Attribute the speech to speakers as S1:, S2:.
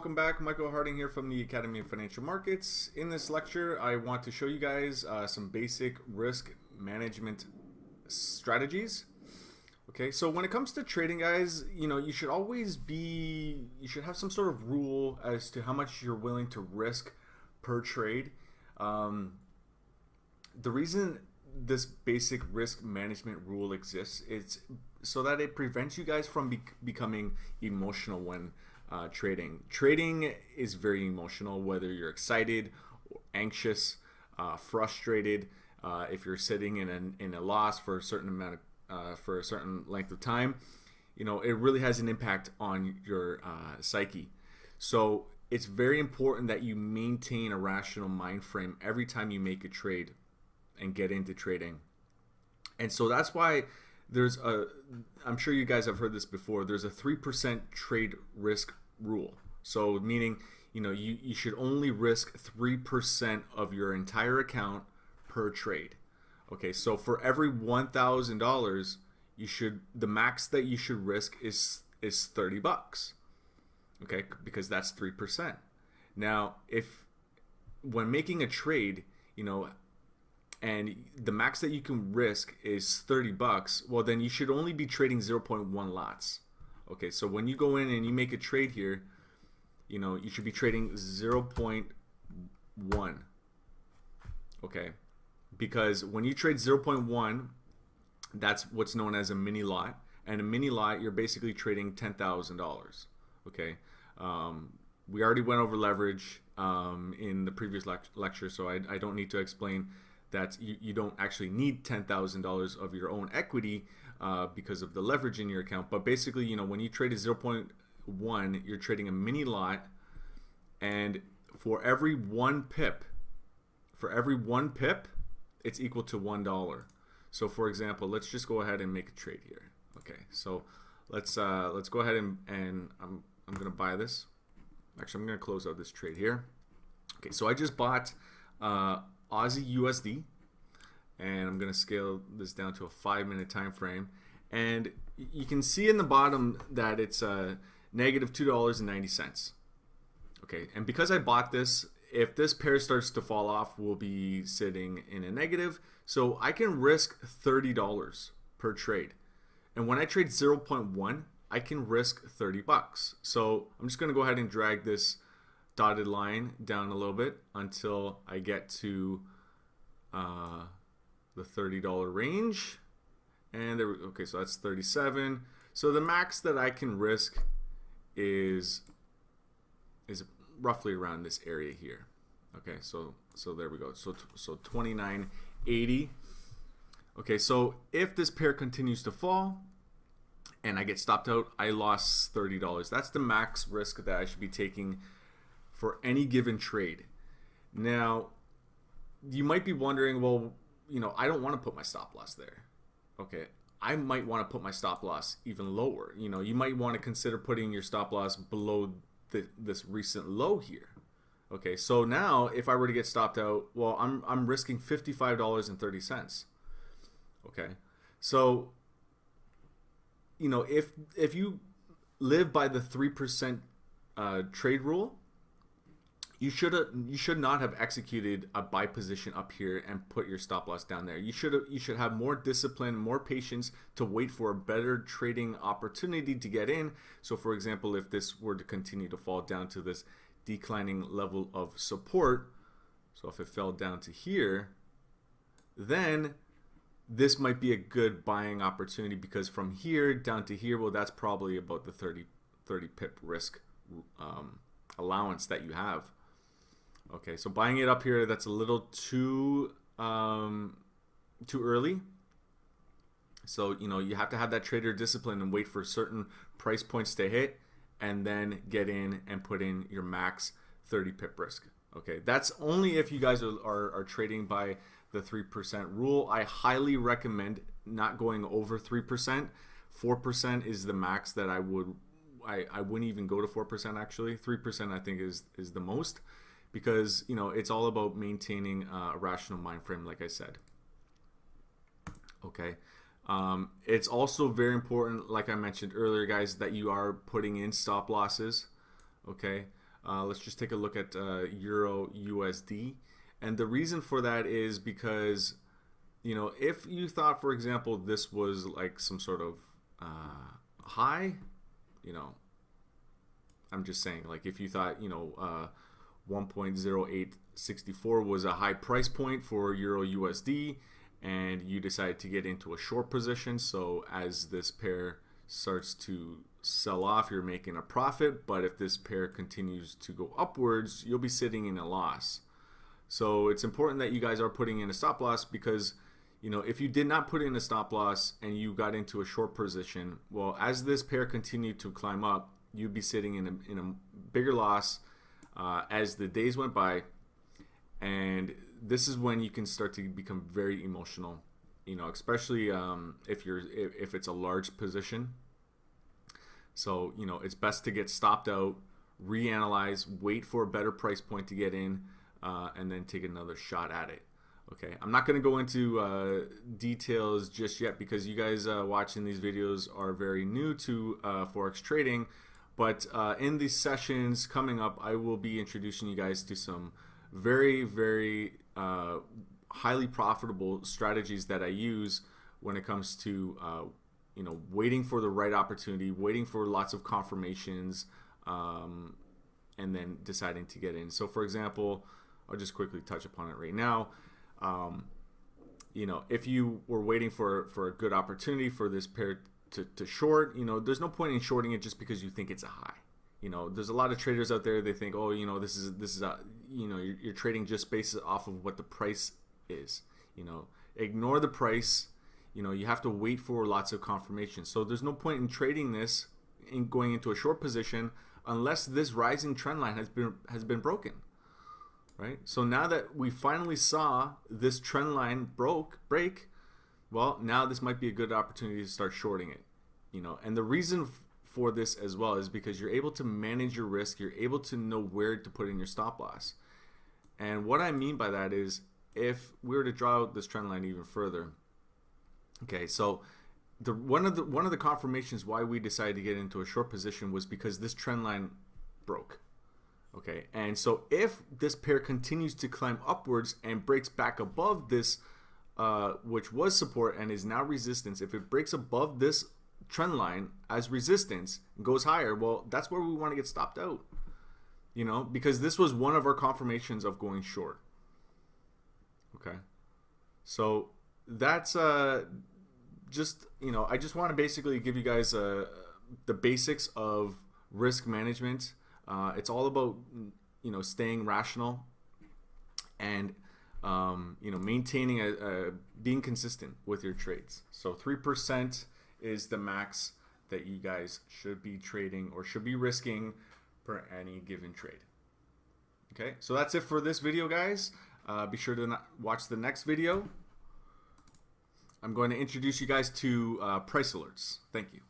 S1: welcome back. Michael Harding here from the Academy of Financial Markets. In this lecture, I want to show you guys some basic risk management strategies. Okay, so when it comes to trading, guys, you should have some sort of rule as to how much you're willing to risk per trade. The reason this basic risk management rule exists is so that it prevents you guys from becoming emotional when trading. Trading is very emotional, whether you're excited, anxious, frustrated. If you're sitting in a loss for a certain amount of for a certain length of time, it really has an impact on your psyche. So it's very important that you maintain a rational mind frame every time you make a trade and get into trading. And so that's why I'm sure you guys have heard this before, there's a 3% trade risk rule. So meaning, you should only risk 3% of your entire account per trade. Okay, so for every $1,000, the max that you should risk is $30. Okay, because that's 3%. Now, when making a trade, and the max that you can risk is $30, well, then you should only be trading 0.1 lots. Okay, so when you go in and you make a trade here, you should be trading 0.1. Okay, because when you trade 0.1, that's what's known as a mini lot, and a mini lot, you're basically trading $10,000. Okay, we already went over leverage in the previous lecture, so I don't need to explain that you don't actually need $10,000 of your own equity because of the leverage in your account. But basically, when you trade a 0.1, you're trading a mini lot, and for every one pip, it's equal to $1. So for example, let's just go ahead and make a trade here. Okay, so let's go ahead and I'm gonna buy this. Actually, I'm gonna close out this trade here. Okay, so I just bought Aussie USD, and I'm going to scale this down to a 5-minute time frame, and you can see in the bottom that it's negative $2.90. Okay, and because I bought this, if this pair starts to fall off, we'll be sitting in a negative, so I can risk $30 per trade. And when I trade 0.1, I can risk $30. So I'm just going to go ahead and drag this dotted line down a little bit until I get to the $30 range, and there. Okay, so that's 37. So the max that I can risk is roughly around this area here. Okay, so there we go. So 29.80. Okay, so if this pair continues to fall and I get stopped out, I lost $30. That's the max risk that I should be taking for any given trade. Now, you might be wondering, well, I don't want to put my stop loss there. Okay, I might want to put my stop loss even lower. You might want to consider putting your stop loss below this recent low here. Okay, so now if I were to get stopped out, well, I'm risking $55.30. Okay, so if you live by the 3% trade rule, you should not have executed a buy position up here and put your stop loss down there. You should have more discipline, more patience to wait for a better trading opportunity to get in. So for example, if this were to continue to fall down to this declining level of support, so if it fell down to here, then this might be a good buying opportunity, because from here down to here, well, that's probably about the 30 pip risk allowance that you have. Okay, so buying it up here, that's a little too early. So you have to have that trader discipline and wait for certain price points to hit, and then get in and put in your max 30 pip risk. Okay, that's only if you guys are trading by the 3% rule. I highly recommend not going over 3%. 4% is the max that I wouldn't even go to 4% actually. 3% I think is the most, because it's all about maintaining a rational mind frame, like I said. Okay, it's also very important, like I mentioned earlier, guys, that you are putting in stop losses. Okay, Let's just take a look at Euro USD. And the reason for that is because, if you thought, for example, this was like some sort of high, I'm just saying, like if you thought, 1.0864 was a high price point for Euro USD, and you decide to get into a short position. So as this pair starts to sell off, you're making a profit, but if this pair continues to go upwards, you'll be sitting in a loss. So it's important that you guys are putting in a stop loss, because if you did not put in a stop loss and you got into a short position, well, as this pair continued to climb up, you'd be sitting in a bigger loss as the days went by. And this is when you can start to become very emotional, especially if it's a large position. So it's best to get stopped out, reanalyze, wait for a better price point to get in, and then take another shot at it. Okay, I'm not going to go into details just yet, because you guys watching these videos are very new to Forex trading. But in these sessions coming up, I will be introducing you guys to some very, very highly profitable strategies that I use when it comes to waiting for the right opportunity, waiting for lots of confirmations, and then deciding to get in. So for example, I'll just quickly touch upon it right now. If you were waiting for a good opportunity for this pair to short, there's no point in shorting it just because you think it's a high. There's a lot of traders out there, they think, oh, this is a, you're trading just based off of what the price is. Ignore the price. You have to wait for lots of confirmation. So there's no point in trading this in going into a short position unless this rising trend line has been broken. Right? So now that we finally saw this trend line break, well, now this might be a good opportunity to start shorting it. And the reason for this as well is because you're able to manage your risk. You're able to know where to put in your stop loss. And what I mean by that is, if we were to draw out this trend line even further, okay, so one of the confirmations why we decided to get into a short position was because this trend line broke. Okay, and so if this pair continues to climb upwards and breaks back above this, which was support and is now resistance, if it breaks above this trend line as resistance and goes higher, well, that's where we want to get stopped out. Because this was one of our confirmations of going short. Okay, so that's just I just want to basically give you guys the basics of risk management. It's all about staying rational and maintaining being consistent with your trades. So 3% is the max that you guys should be trading or should be risking per any given trade. Okay, so that's it for this video, guys. Be sure to watch the next video. I'm going to introduce you guys to price alerts. Thank you.